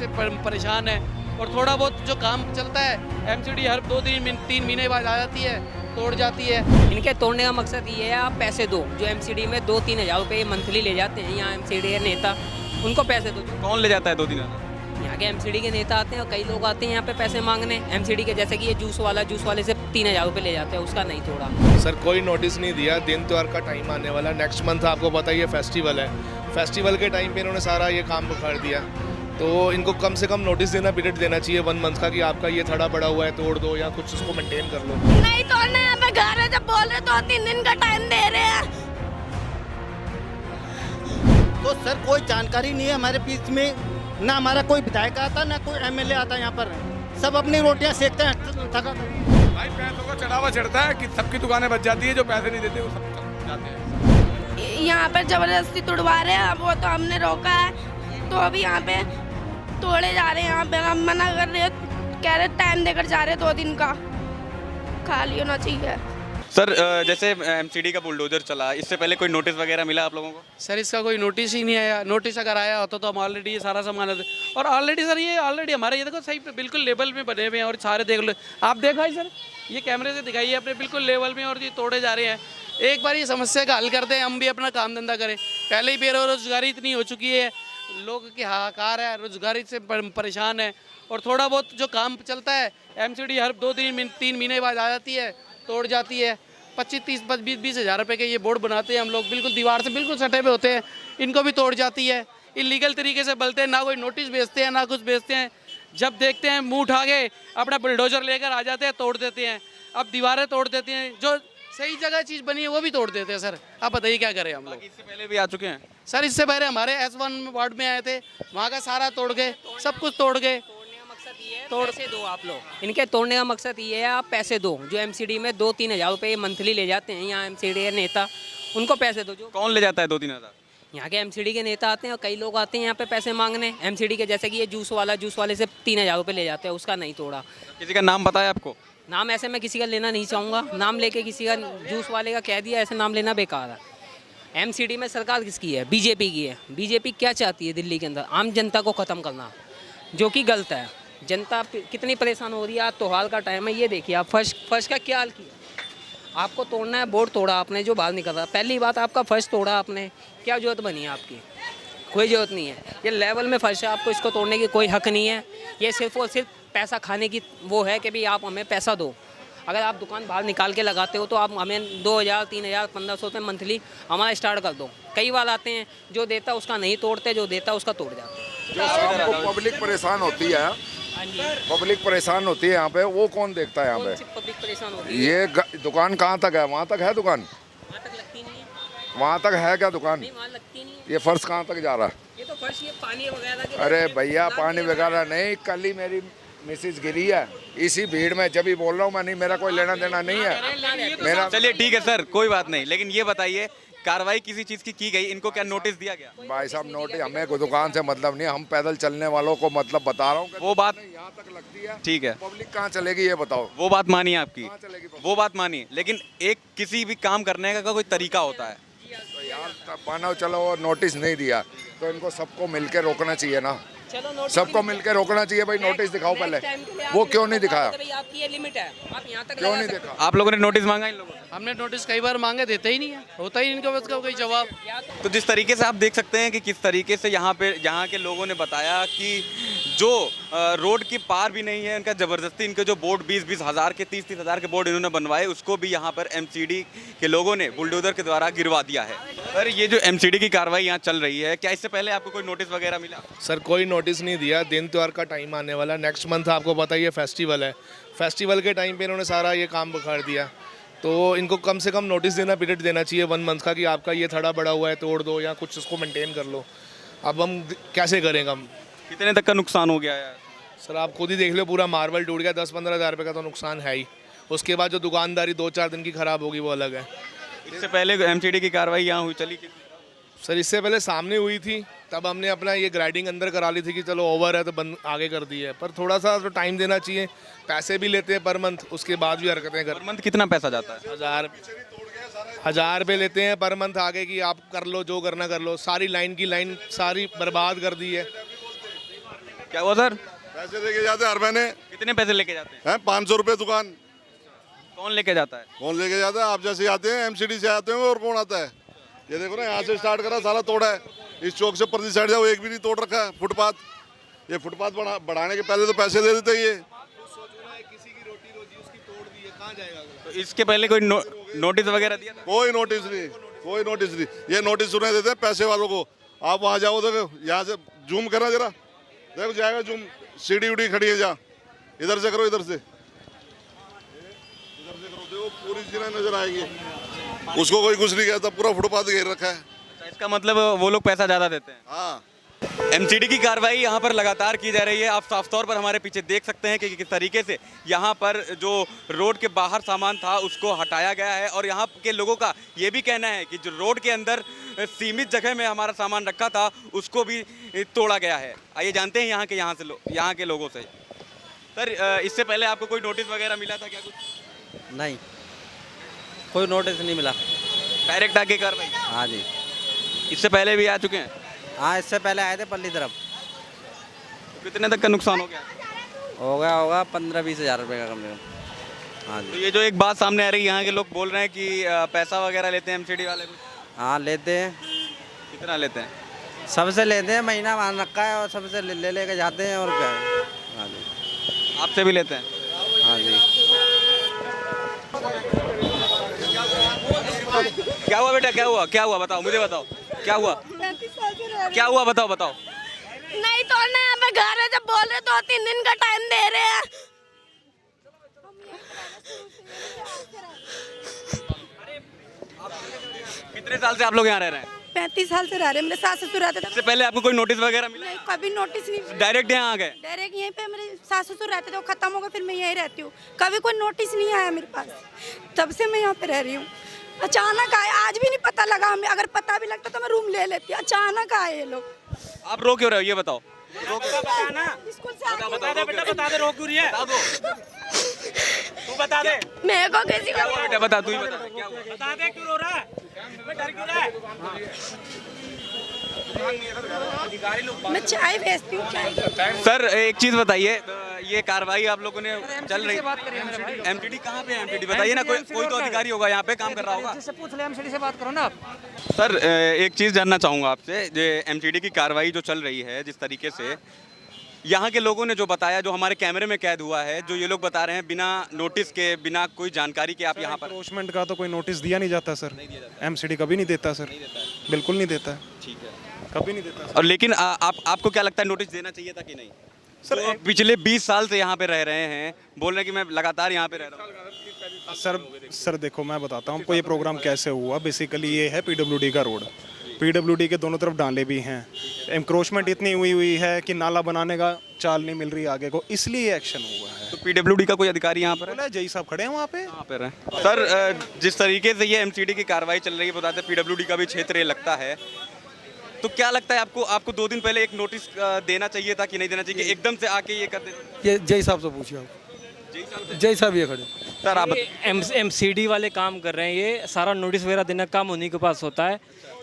से परेशान है। और थोड़ा बहुत जो काम चलता है एमसीडी हर 2-3 महीने बाद आ जाती है, तोड़ जाती है। इनके तोड़ने का मकसद ये है आप पैसे दो। जो एमसीडी में 2-3 हज़ार रुपये मंथली ले जाते हैं यहाँ एमसीडी के नेता, उनको पैसे दो। कौन ले जाता है 2-3 हज़ार? यहाँ के एमसीडी के नेता आते हैं और कई लोग आते हैं यहाँ पे पैसे मांगने एमसीडी के, जैसे कि ये जूस वाले से 3 हज़ार रुपये ले जाते हैं, उसका नहीं तोड़ा। सर कोई नोटिस नहीं दिया। दिन त्योहार का टाइम आने वाला, नेक्स्ट मंथ आपको पता ही है फेस्टिवल है। फेस्टिवल के टाइम पे इन्होंने सारा ये काम बिगाड़ दिया। तो इनको कम से कम नोटिस देना, पीरियड देना चाहिए 1 मंथ का कि आपका ये थड़ा बड़ा हुआ है, तोड़ दो या कुछ उसको मेंटेन कर लो। नहीं तोड़ना, यहाँ पे घर है, जब बोल रहे 2-3 दिन का टाइम दे रहे हैं। तो सर कोई जानकारी नहीं है हमारे बीच में, ना हमारा कोई विधायक आता ना कोई एमएलए आता यहाँ पर। सब अपनी रोटियाँ सेकते हैं थका। भाई पैसों का चढ़ावा चढ़ता है कि सबकी दुकानें बच जाती है, जो पैसे नहीं देते वो सब जाते हैं। यहाँ पर जबरदस्ती तुड़वा रहे हैं, वो तो हमने रोका है, तो अभी यहाँ पे तोड़े जा रहे हैं। यहाँ पे हम मना कर रहे हैं, कह रहे टाइम देकर जा रहे हैं 2 दिन का, खाली होना चाहिए। सर जैसे एमसीडी का बुलडोजर चला, इससे पहले कोई नोटिस वगैरह मिला आप लोगों को? सर इसका कोई नोटिस ही नहीं आया। नोटिस अगर आया होता तो हम ऑलरेडी ये सारा सामान और ऑलरेडी सर ये ऑलरेडी हमारे ये देखो सही बिल्कुल लेवल में बने हुए हैं और सारे देख लो आप, देखा है सर ये कैमरे से दिखाइए अपने बिल्कुल लेवल में, और ये तोड़े जा रहे हैं। एक बार ये समस्या का हल करते हैं, हम भी अपना काम धंधा करें। पहले ही बेरोजगारी इतनी हो चुकी है, लोग की हाहाकार है, रोजगारी से परेशान है। और थोड़ा बहुत जो काम चलता है एमसीडी हर 2-3 महीने बाद आ जाती है, तोड़ जाती है। 25-30-20 हज़ार रुपये के ये बोर्ड बनाते हैं हम लोग, बिल्कुल दीवार से बिल्कुल सटे पे होते हैं, इनको भी तोड़ जाती है। इलीगल तरीके से बलते हैं, ना कोई नोटिस भेजते हैं ना कुछ भेजते हैं। जब देखते हैं मुंह उठा के अपना बुलडोजर लेकर आ जाते हैं, तोड़ देते हैं। अब दीवारें तोड़ देते हैं, जो सही जगह चीज़ बनी है वो भी तोड़ देते हैं। सर आप बताइए क्या करें हम लोग? इससे पहले भी आ चुके हैं सर इससे पहले हमारे S1 वार्ड में आए थे, वहाँ का सारा तोड़ गए, सब कुछ तोड़ गए। पैसे दो आप लोग। इनके तोड़ने का मकसद ये है आप पैसे दो। जो एमसीडी में 2-3 हज़ार रुपये मंथली ले जाते हैं यहाँ एमसीडी के नेता, उनको पैसे दो। जो कौन ले जाता है 2-3 हज़ार? यहाँ के एमसीडी के नेता आते हैं और कई लोग आते हैं यहाँ पे पैसे मांगने एमसीडी के, जैसे कि ये जूस वाले से 3 हज़ार रुपये ले जाते हैं, उसका नहीं तोड़ा। किसी का नाम पता है आपको? नाम ऐसे मैं किसी का लेना नहीं चाहूँगा, नाम लेके किसी का जूस वाले का कह दिया, ऐसे नाम लेना बेकार है। एमसीडी में सरकार किसकी है? बीजेपी की है। बीजेपी क्या चाहती है दिल्ली के अंदर? आम जनता को ख़त्म करना, जो कि गलत है। जनता कितनी परेशान हो रही है। आज त्योहार का टाइम है, ये देखिए आप फर्श का क्या हाल किया। आपको तोड़ना है, बोर्ड तोड़ा आपने जो बाहर निकल रहा। पहली बात आपका फर्श तोड़ा आपने, क्या जरूरत बनी है आपकी? कोई ज़रूरत नहीं है। ये लेवल में फर्श है, आपको इसको तोड़ने की कोई हक नहीं है। ये सिर्फ और सिर्फ पैसा खाने की वो है कि भाई आप हमें पैसा दो। अगर आप दुकान बाहर निकाल के लगाते हो तो आप हमें 2000, 3000, 1500 रुपये मंथली हमारा स्टार्ट कर दो। कई बार आते हैं, जो देता उसका नहीं तोड़ते, जो देता उसका तोड़ जाते। जो शाम को पब्लिक परेशान होती है, पब्लिक परेशान होती है यहाँ पे, वो कौन देखता है यहाँ पे? पब्लिक परेशान हो रही है। ये दुकान कहाँ तक है? वहाँ तक है दुकान? वहाँ तक लगती नहीं है। वहाँ तक है क्या दुकान? नहीं, वहाँ लगती नहीं है। ये फर्श कहाँ तक जा रहा है? ये तो फर्श, ये पानी वगैरह के। अरे भैया पानी वगैरह नहीं, कल ही मेरी मिसेज गिरी है इसी भीड़ में, जब ही बोल रहा हूँ मैं, नहीं मेरा कोई लेना देना नहीं है मेरा। चलिए ठीक है सर, कोई बात नहीं, लेकिन ये बताइए कार्रवाई किसी चीज़ की गई? इनको क्या नोटिस दिया गया? भाई साहब नोटिस हमें कोई दुकान से मतलब नहीं, हम पैदल चलने वालों को मतलब बता रहा हूँ। वो बात यहाँ तक लगती है, ठीक है, पब्लिक कहाँ चलेगी ये बताओ? वो बात मानिए आपकी, कहाँ चलेगी public? वो बात मानिए, लेकिन एक किसी भी काम करने का कोई तरीका होता है। तो यार मानो चलो नोटिस नहीं दिया तो इनको सबको मिलके रोकना चाहिए ना, सबको मिलके रोकना चाहिए। भाई नोटिस दिखाओ पहले, वो क्यों नहीं दिखाया? आपकी ये लिमिट है, आप यहाँ तक क्यों नहीं दिखा? आप लोगों ने नोटिस मांगा इन लोगों से? हमने नोटिस कई बार मांगे, देते ही नहीं है, होता ही इनके बस का कोई जवाब। तो जिस तरीके से आप देख सकते हैं कि किस तरीके से यहाँ के लोगों ने बताया कि जो रोड की पार भी नहीं है, इनका ज़बरदस्ती इनके जो बोर्ड 20-20 हज़ार के 30-30 हज़ार के बोर्ड इन्होंने बनवाए, उसको भी यहाँ पर एमसीडी के लोगों ने बुलडोजर के द्वारा गिरवा दिया है। सर ये जो एमसीडी की कार्रवाई यहाँ चल रही है, क्या इससे पहले आपको कोई नोटिस वगैरह मिला? सर कोई नोटिस नहीं दिया। दिन त्योहार का टाइम आने वाला, नेक्स्ट मंथ आपको पता ही है फेस्टिवल है। फेस्टिवल के टाइम पे इन्होंने सारा ये काम बिगाड़ दिया। तो इनको कम से कम नोटिस देना, पीरियड देना चाहिए 1 मंथ का कि आपका ये थड़ा बड़ा हुआ है, तोड़ दो या कुछ उसको मेंटेन कर लो। अब हम कैसे करेंगे? हम कितने तक का नुकसान हो गया है? सर आप खुद ही देख लो, पूरा मार्बल टूट गया, 10-15 हज़ार रुपये का तो नुकसान है ही। उसके बाद जो दुकानदारी 2-4 दिन की ख़राब होगी वो अलग है। इससे पहले एमसीडी की कार्रवाई यहाँ हुई चली? सर इससे पहले सामने हुई थी, तब हमने अपना ये ग्राइडिंग अंदर करा ली थी कि चलो ओवर है तो बंद आगे कर दी है। पर थोड़ा सा तो टाइम देना चाहिए। पैसे भी लेते हैं पर मंथ, उसके बाद भी हरकतें कर। पर मंथ कितना पैसा जाता है? 1000 रुपये लेते हैं पर मंथ, आगे की आप कर लो, जो करना कर लो। सारी लाइन की लाइन सारी बर्बाद कर दी है। क्या हुआ सर? पैसे लेके जाते हैं हर महीने। कितने पैसे लेके जाते हैं? 500 रुपये दुकान। कौन लेके जाता है? कौन लेके जाता है? आप जैसे आते हैं, एमसीडी से आते हैं, और कौन आता है? ये देखो ना, यहाँ से स्टार्ट करा, सारा तोड़ा है। इस चौक से परली साइड जाओ, एक भी नहीं तोड़ रखा है फुटपाथ। ये फुटपाथ बढ़ाने के पहले तो पैसे दे देते ये। तो इसके पहले कोई नोटिस वगैरह दिया था? कोई नोटिस नहीं, कोई नोटिस नहीं। ये नोटिस सुने देते हैं पैसे वालों को। आप वहाँ जाओ, देखो यहाँ से जूम करना जरा, देखो जाएगा जूम। सीढ़ी उड़ी खड़ी है जहाँ, इधर से करो, इधर से करो, देखो पूरी जिना नजर आएगी। उसको कोई कुछ नहीं कहता, पूरा फुटपाथ घेर रखा है। अच्छा, इसका मतलब वो लोग पैसा ज़्यादा देते हैं। हाँ, एमसीडी की कार्रवाई यहाँ पर लगातार की जा रही है। आप साफ तौर पर हमारे पीछे देख सकते हैं कि किस तरीके से यहाँ पर जो रोड के बाहर सामान था उसको हटाया गया है, और यहाँ के लोगों का ये भी कहना है कि जो रोड के अंदर सीमित जगह में हमारा सामान रखा था उसको भी तोड़ा गया है। आइए जानते हैं यहाँ के लोगों से। सर, इससे पहले आपको कोई नोटिस वगैरह मिला था क्या? कुछ नहीं, कोई नोटिस नहीं मिला। डायरेक्ट आके कार्रवाई? हाँ जी। इससे पहले भी आ चुके हैं? हाँ, इससे पहले आए थे पल्ली तरफ। कितने तक का नुकसान हो गया? होगा 15-20 हज़ार रुपये का कम से कम। हाँ तो जी। ये जो एक बात सामने आ रही है, यहाँ के लोग बोल रहे हैं कि पैसा वगैरह लेते हैं एमसीडी वाले कुछ। हाँ, लेते हैं। कितना लेते हैं? सबसे लेते हैं, महीना मान रखा है, और सबसे लेके जाते हैं। और क्या है? हाँ जी। आपसे भी लेते हैं? हाँ जी। क्या हुआ बेटा, क्या हुआ? क्या हुआ बताओ, मुझे बताओ क्या हुआ? क्या हुआ बताओ बताओ। नहीं तोड़ना, यहाँ पे घर है, जब बोल रहे 2-3 दिन का टाइम दे रहे हैं। कितने साल से आप लोग यहाँ रह रहे हैं? 35 साल से रह रहे हैं। मेरे सास ससुर रहते थे। इससे पहले आपको कोई नोटिस वगैरह मिला? नहीं, कभी नोटिस नहीं। डायरेक्ट यहाँ आ गए? डायरेक्ट यहीं पे मेरे सास ससुर रहते थे, वो खत्म हो गए, फिर मैं यहीं रहती हूँ। कभी कोई नोटिस नहीं आया मेरे पास, तब से मैं यहाँ पे रह रही हूँ। अचानक आए, आज भी नहीं पता लगा हमें। अगर पता भी लगता तो मैं रूम ले लेती। अचानक आए ये लोग। आप रो क्यों रहे हो ये बताओ? स्कूल से बता दे बेटा, बता दे, रो क्यों रही है? बता दो, तू बता दे। मेरे को किसी को बेटा बता, तू ही बता दे क्या हुआ? बता दे क्यों रो रहा है, मैं डर क्यों रहा है? मैं चाय बेचती हूँ। सर, एक चीज बताइए, ये कार्रवाई आप लोगों ने चल रही है, एमसीडी कहाँ पे है? एमसीडी बताइए ना, कोई तो अधिकारी होगा यहाँ पे काम कर रहा होगा। जिससे पूछ ले, एमसीडी से बात करो ना आप। सर, एक चीज़ जानना चाहूँगा आपसे, जो एमसीडी की कार्रवाई जो चल रही है, जिस तरीके से यहाँ के लोगों ने जो बताया, जो हमारे कैमरे में कैद हुआ है, जो ये लोग बता रहे हैं बिना नोटिस के, बिना कोई जानकारी के आप यहाँ पर। एनक्रोचमेंट का तो कोई नोटिस दिया नहीं जाता सर। एमसीडी कभी नहीं देता सर, बिल्कुल नहीं देता। ठीक है, कभी नहीं देता। और लेकिन आपको क्या लगता है, नोटिस देना चाहिए था कि नहीं? सर, तो पिछले 20 साल से यहाँ पे रह रहे हैं, बोल रहे हैं कि मैं लगातार यहाँ पे रह रहा हूँ। सर देखो, मैं बताता हूँ आपको ये प्रोग्राम कैसे हुआ। बेसिकली ये है पीडब्ल्यूडी का रोड। पीडब्ल्यूडी के दोनों तरफ डाले भी हैं। एनक्रोचमेंट इतनी हुई है कि नाला बनाने का चाल नहीं मिल रही आगे को, इसलिए एक्शन हुआ है। तो पीडब्ल्यूडी का कोई अधिकारी यहाँ पर है? जय साहब खड़े हैं वहाँ पे। सर, जिस तरीके से ये एमसीडी की कार्रवाई चल रही है, बताते हैं पीडब्ल्यूडी का भी क्षेत्र ये लगता है, तो क्या लगता है आपको 2 दिन पहले एक नोटिस देना चाहिए था कि नहीं देना चाहिए? एकदम से आके ये कर देते? ये जय साहब से पूछिए आप। जय साहब ये खड़े। सर, आप एमसीडी वाले काम कर रहे हैं, ये सारा नोटिस वगैरह देने का काम उन्हीं के पास होता है।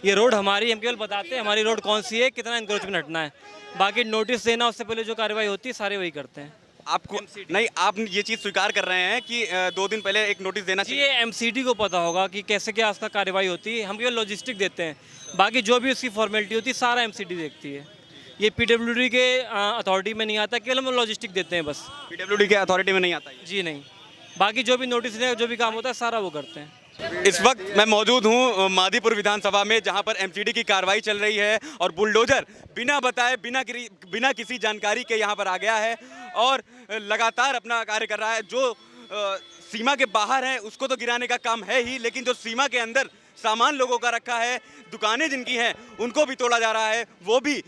ये रोड हमारी, हम केवल बताते हैं हमारी रोड कौन सी है, कितना इंक्रोचमेंट हटना है। बाकी नोटिस देना, उससे पहले जो कार्रवाई होती है सारे वही करते हैं। आपको नहीं, आप ये चीज़ स्वीकार कर रहे हैं कि 2 दिन पहले एक नोटिस देना चाहिए? ये एमसीडी को पता होगा कि कैसे क्या उसका कार्रवाई होती है। हम केवल लॉजिस्टिक देते हैं, बाकी जो भी उसकी फॉर्मेलिटी होती है सारा एमसीडी देखती है। ये पीडब्ल्यूडी के अथॉरिटी में नहीं आता, केवल हम लॉजिस्टिक देते हैं बस। पीडब्ल्यूडी के अथॉरिटी में नहीं आता ये? जी नहीं, बाकी जो भी नोटिस देने जो भी काम होता है सारा वो करते हैं। इस वक्त मैं मौजूद हूँ मादीपुर विधानसभा में, जहाँ पर एमसीडी की कार्रवाई चल रही है और बुलडोजर बिना बताए, बिना किसी जानकारी के यहाँ पर आ गया है और लगातार अपना कार्य कर रहा है। जो सीमा के बाहर है उसको तो गिराने का काम है ही, लेकिन जो सीमा के अंदर सामान लोगों का रखा है, दुकानें जिनकी हैं, उनको भी तोड़ा जा रहा है, वो भी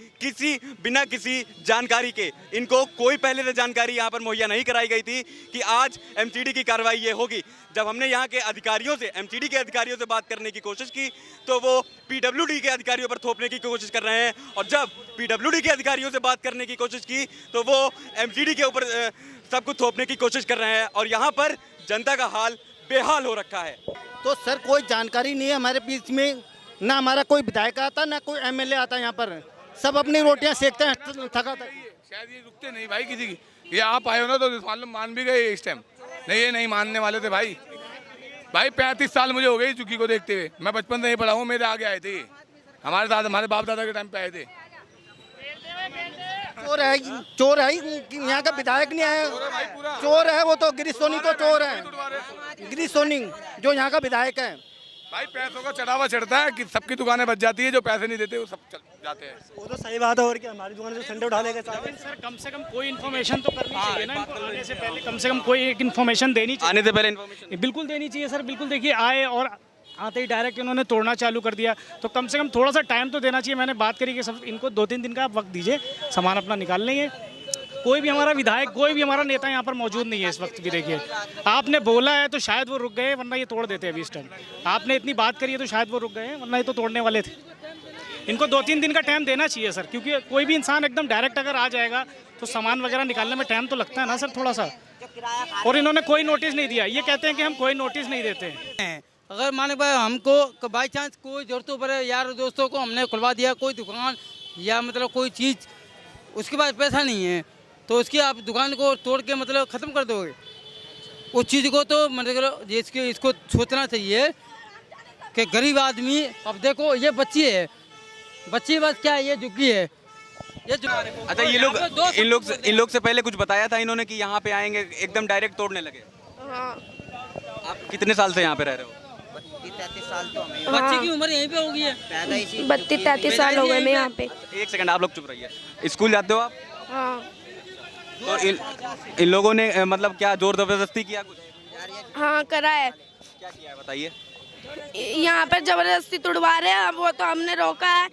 बिना किसी जानकारी के। इनको कोई पहले से जानकारी यहाँ पर मुहैया नहीं कराई गई थी कि आज एमसीडी की कार्रवाई ये होगी। जब हमने यहाँ के अधिकारियों से, एमसीडी के अधिकारियों से बात करने की कोशिश की तो वो पीडब्ल्यूडी के अधिकारियों पर थोपने की कोशिश कर रहे हैं, और जब पीडब्ल्यूडी के अधिकारियों से बात करने की कोशिश की तो वो एमसीडी के ऊपर सब कुछ थोपने की कोशिश कर रहे हैं, और यहाँ पर जनता का हाल बेहाल हो रखा है। तो सर कोई जानकारी नहीं है हमारे बीच में, ना हमारा कोई विधायक आता, ना कोई एमएलए आता यहाँ पर। सब अपनी रोटियाँ सेकते हैं थका थक। शायद ये रुकते नहीं भाई किसी की, ये आप आए हो ना तो मालूम मान भी गए इस टाइम, नहीं ये नहीं मानने वाले थे भाई। भाई 35 साल मुझे हो गई चुकी को देखते हुए, मैं बचपन से नहीं पढ़ा हूँ, मेरे आगे आए थे ये, हमारे साथ हमारे बाप दादा के टाइम पे आए थे। चोर है यहाँ का विधायक नहीं आया, चोर है वो तो गिरीश सोनी तो चोर है, गिरीश सोनी जो यहाँ का विधायक है। भाई पैसों का चढ़ावा चढ़ता है कि सबकी दुकानें बच जाती है, जो पैसे नहीं देते वो सब चल जाते हैं। वो तो सही बात है, और क्या हमारी दुकान से संडे उठा लेगा। सर कम से कम कोई इन्फॉर्मेशन तो करनी चाहिए ना इनको, आने से पहले कम से कम कोई एक इन्फॉर्मेशन देनी चाहिए। आने से पहले इन्फॉर्मेशन बिल्कुल देनी चाहिए सर, बिल्कुल। देखिए आए और आते ही डायरेक्ट इन्होंने तोड़ना चालू कर दिया, तो कम से कम थोड़ा सा टाइम तो देना चाहिए। मैंने बात करी कि सब इनको 2-3 दिन का आप वक्त दीजिए, सामान अपना निकाल लेंगे। कोई भी हमारा विधायक, कोई भी हमारा नेता यहाँ पर मौजूद नहीं है इस वक्त भी। देखिए आपने बोला है तो शायद वो रुक गए, वरना ये तोड़ देते अभी इस टाइम। आपने इतनी बात करी है तो शायद वो रुक गए, वरना ये तो तोड़ने वाले थे। इनको 2-3 दिन का टाइम देना चाहिए सर, क्योंकि कोई भी इंसान एकदम डायरेक्ट अगर आ जाएगा तो सामान वगैरह निकालने में टाइम तो लगता है ना सर थोड़ा सा। और इन्होंने कोई नोटिस नहीं दिया, ये कहते हैं कि हम कोई नोटिस नहीं देते हैं। अगर माने भाई हमको बाई चांस कोई जरूरतों पर यार दोस्तों को हमने खुलवा दिया कोई दुकान या मतलब कोई चीज़, उसके पास पैसा नहीं है तो उसकी आप दुकान को तोड़ के मतलब ख़त्म कर दोगे उस चीज़ को, तो मतलब इसको सोचना चाहिए कि गरीब आदमी। अब देखो ये बच्ची है, बच्ची बस क्या है, ये झुग्गी है, ये अच्छा ये लोग इन लोग से पहले कुछ बताया था इन्होंने कि यहाँ पे आएंगे, एकदम डायरेक्ट तोड़ने लगे? हाँ। आप कितने साल से यहाँ पे रह रहे हो? 32 साल तो हमें, बच्ची की उम्र यहीं पे होगी है, 32-33 साल हो गए मैं यहाँ पे। एक सेकंड आप लोग चुप रहिए। स्कूल जाते हो आप? हाँ तो इन लोगों ने मतलब क्या जोर जबरदस्ती किया कुछ? हाँ करा है। क्या किया है बताइए? यहाँ पर जबरदस्ती तुड़वा रहे हैं, वो तो हमने रोका है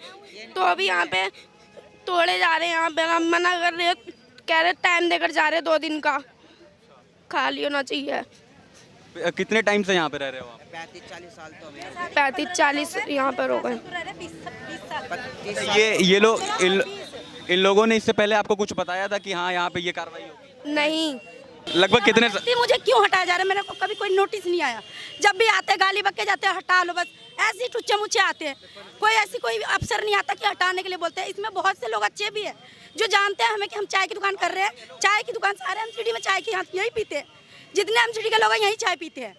तो अभी यहाँ पे तोड़े जा रहे हैं। यहाँ पे हम मना कर रहे हैं, कह रहे टाइम देकर जा रहे हैं 2 दिन का, खाली होना चाहिए। कितने टाइम से यहाँ पे रह रहे हो आप? 35-40 साल तो हमें, 35-40 यहाँ पर हो गए। ये लोग इन लोगों ने इससे पहले आपको कुछ बताया था कि हाँ यहाँ पे ये कार्रवाई होगी? नहीं। लगभग कितने मुझे क्यों हटाया जा रहा है, मेरे को कभी कोई नोटिस नहीं आया। जब भी आते गाली बक के जाते हैं हटा लो, बस ऐसे ही टुच्चे मुच्चे आते हैं। कोई अफसर नहीं आता कि हटाने के लिए बोलते हैं। इसमें बहुत से लोग अच्छे भी है जो जानते हैं हमें कि हम चाय की दुकान कर रहे हैं। चाय की दुकान सारे एमसीडी में चाय की यही पीते हैं, जितने एमसीडी के लोग हैं यही चाय पीते हैं।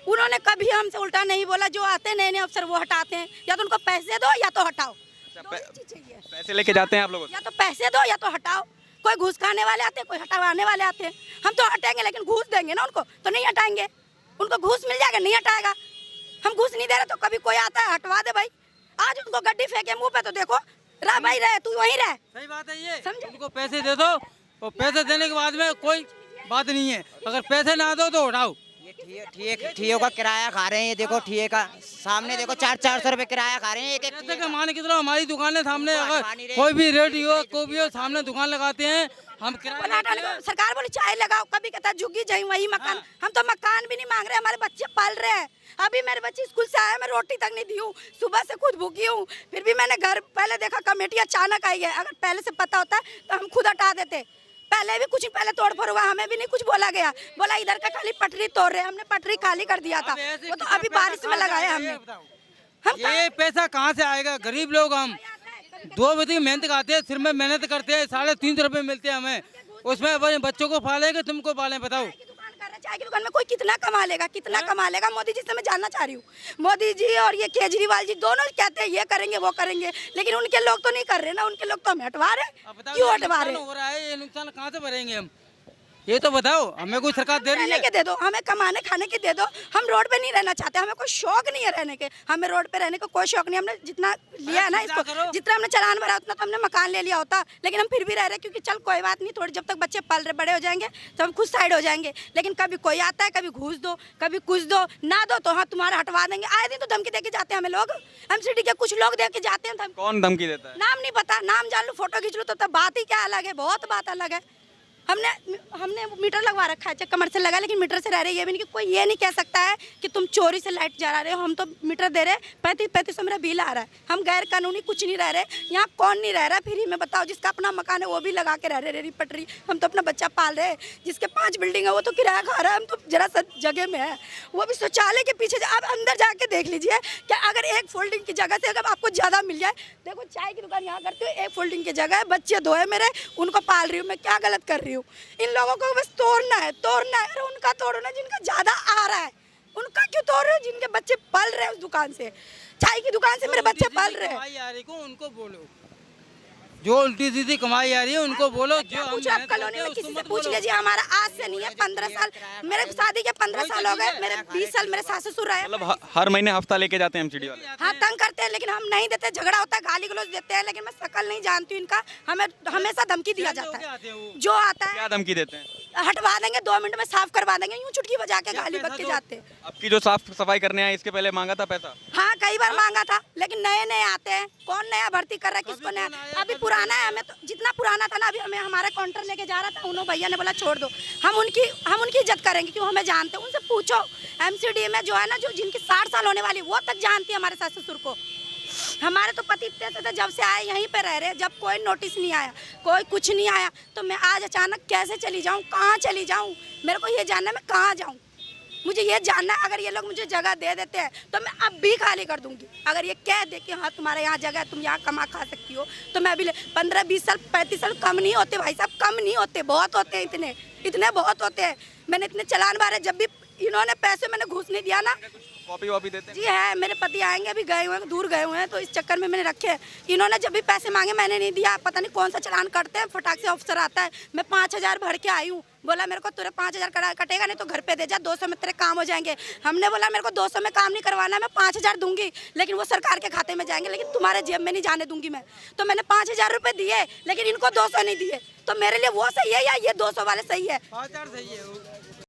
उन्होंने कभी हमसे उल्टा नहीं बोला। जो आते हैं नए अफसर वो हटाते हैं, या तो उनको पैसे दो या तो हटाओ। पैसे लेके जाते हैं आप लोग? या तो पैसे दो या तो हटाओ। कोई घूस खाने वाले आते हैं, कोई हटाने वाले आते हैं। हम तो हटाएंगे लेकिन घूस देंगे ना उनको, तो नहीं हटाएंगे। उनको घूस मिल जाएगा, नहीं हटाएगा। हम घूस नहीं दे रहे तो कभी कोई आता है हटवा दे भाई। आज उनको गड्डी फेंके मुंह पे तो देखो, रह भाई रह, तू वहीं रह। सही बात है ये, समझे? उनको पैसे दे दो और पैसे देने के बाद में कोई बात नहीं है, अगर पैसे ना दो तो हटाओ। ठियो का किराया खा रहे हैं, ये देखो ठिये का सामने देखो 400-400 रुपए किराया खा रहे हैं एक एक। मान के चलो हमारी दुकान है सामने, अगर कोई भी रेट हो कोई भी हो सामने दुकान लगाते हैं हम किराया। सरकार बोली चाय लगाओ, कभी कहता है झुग्गी जाई वही मकान। हम तो मकान भी नहीं मांग रहे, हमारे बच्चे पाल रहे हैं। अभी मेरे बच्चे स्कूल से आए, मैं रोटी तक नहीं दी हूँ, सुबह से खुद भूखी हूँ। फिर भी मैंने घर पहले देखा कमेटी अचानक आई है, अगर पहले से पता होता तो हम खुद हटा देते। पहले भी कुछ पहले तोड़ फोड़ हुआ, हमें भी नहीं कुछ बोला गया। बोला इधर का खाली पटरी तोड़ रहे, हमने पटरी खाली कर दिया था, वो तो अभी बारिश में लगाया हमने। हम ये पैसा कहाँ से आएगा? गरीब लोग हम 2 बजे मेहनत करते हैं, सिर में मेहनत करते हैं, 350 रुपए मिलते हैं हमें। उसमें अपने बच्चों को पालेंगे, तुमको पालें? बताओ। चाय की दुकान में कोई कितना कमा लेगा, कितना कमा लेगा? मोदी जी से मैं जानना चाह रही हूँ। मोदी जी और ये केजरीवाल जी दोनों कहते हैं ये करेंगे वो करेंगे, लेकिन उनके लोग तो नहीं कर रहे ना। उनके लोग तो हमें हटवा रहे। क्यों हटवा रहे? हो रहा है ये नुकसान कहाँ से भरेंगे हम? ये तो बताओ, हमें कोई सरकार दे रही है? के दे दो, हमें कमाने खाने की दे दो। हम रोड पे नहीं रहना चाहते, हमें कोई शौक नहीं है रहने के। हमें रोड पे रहने का कोई शौक नहीं। हमने जितना लिया है ना इसको, जितना हमने चलान भरा उतना तो हमने मकान ले लिया होता, लेकिन हम फिर भी रह रहे क्योंकि चल कोई बात नहीं, थोड़ी जब तक बच्चे पल रहे बड़े हो जाएंगे तो हम खुद साइड हो जाएंगे। लेकिन कभी कोई आता है, कभी घूस दो, कभी कुछ दो, ना दो तो हाँ तुम्हारा हटवा देंगे। आए दिन तो धमकी दे के जाते हैं हमें लोग, एमसीडी के कुछ लोग दे के जाते हैं। कौन धमकी देता है? नाम नहीं पता, नाम जान लो, फोटो खींच लो तो बात ही क्या अलग है, बहुत बात अलग है। हमने मीटर लगवा रखा है, चाहे कमर्शियल लगा, लेकिन मीटर से रह रहे हैं। ये भी नहीं कि कोई ये नहीं कह सकता है कि तुम चोरी से लाइट जला रहे हो। हम तो मीटर दे रहे, 3500 मेरा बिल आ रहा है। हम गैर कानूनी कुछ नहीं रह रहे। यहाँ कौन नहीं रह रहा फ्री में, बताओ। जिसका अपना मकान है वो भी लगा के रह रहे, रेरी पटरी। हम तो अपना बच्चा पाल रहे हैं। जिसके 5 बिल्डिंग है वो तो किराया खा रहा है। हम तो जरा सा जगह में है, वो भी शौचालय के पीछे। आप अंदर जाके देख लीजिए कि अगर एक फोल्डिंग की जगह से अगर आपको ज़्यादा मिल जाए, देखो चाय की दुकान यहाँ करती हूँ, एक फोल्डिंग की जगह है, बच्चे 2 है मेरे, उनको पाल रही हूँ मैं। क्या गलत कर रही हूँ? इन लोगों को बस तोड़ना है। अरे उनका तोड़ो ना जिनका ज़्यादा आ रहा है, उनका क्यों तोड़ रहे हो? जिनके बच्चे पल रहे हैं उस दुकान से, चाय की दुकान से मेरे बच्चे पल रहे हैं। उनको बोलो, जो उल्टी सीधी कमाई आ रही है उनको बोलो। जो पूछो आप कॉलोनी में किसी से पूछ लीजिए। हमारा आज से नहीं है, 15 साल मेरे शादी के 15 साल हो गए। मेरे 20 साल मेरे सास ससुर रहे। मतलब हर महीने हफ्ता लेके जाते हैं एमसीडी वाले? हाँ, तंग करते हैं, लेकिन हम नहीं देते। झगड़ा होता है, गाली गलौज देते हैं, लेकिन मैं शकल नहीं जानती हूँ इनका। हमें हमेशा धमकी दिया जाता है। जो आता है क्या धमकी देते हैं? हटवा देंगे, 2 मिनट में साफ करवा देंगे, यूँ चुटकी बजा के गाली बक के जाते हैं। आपकी जो साफ सफाई करने आए इसके पहले मांगा था पैसा? हाँ, कई बार मांगा था, लेकिन नए नए आते हैं। कौन नया भर्ती कर रहा है, किसको नया? अभी पुराना है। हमें तो जितना पुराना था ना, अभी हमें हमारा काउंटर लेके जा रहा था, उन्होंने भैया ने बोला छोड़ दो। हम उनकी इज्जत करेंगे, क्यों? हमें जानते हैं। उनसे पूछो, एमसीडी में जो है ना, जो जिनकी 60 साल होने वाली, वो तक जानती है हमारे सास ससुर को। हमारे तो पति इतने से जब से आए यहीं पे रह रहे, जब कोई नोटिस नहीं आया, कोई कुछ नहीं आया, तो मैं आज अचानक कैसे चली जाऊँ? कहाँ चली जाऊँ? मेरे को ये जानना है, मैं कहाँ जाऊँ? मुझे ये जानना है। अगर ये लोग मुझे जगह दे देते हैं तो मैं अब भी खाली कर दूंगी। अगर ये कह दे कि हाँ तुम्हारे यहाँ जगह है, तुम यहाँ कमा खा सकती हो, तो मैं अभी 15-20 साल 35 साल कम नहीं होते भाई साहब, कम नहीं होते, बहुत होते हैं। इतने बहुत होते हैं। मैंने इतने चलान मारे, जब भी इन्होंने पैसे मैंने घूस नहीं दिया ना। कॉपी वॉपी देते हैं? जी है, मेरे पति आएंगे, अभी गए हुए हैं, दूर गए हुए हैं, तो इस चक्कर में मैंने रखे हैं। इन्होंने जब भी पैसे मांगे मैंने नहीं दिया। पता नहीं कौन सा चलान करते हैं, फटाक से ऑफिसर आता है। मैं 5000 भर के आई हूँ। बोला मेरे को तेरे 5000 कटेगा नहीं तो घर पे दे जा, 200 में तेरे काम हो जाएंगे। हमने बोला मेरे को 200 में काम नहीं करवाना, मैं 5000 दूंगी, लेकिन वो सरकार के खाते में जाएंगे, लेकिन तुम्हारे जेब में नहीं जाने दूंगी मैं। तो मैंने 5000 रुपये दिए, लेकिन इनको 200 नहीं दिए। तो मेरे लिए वो सही है या ये 200 वाले सही है? 5000 सही है।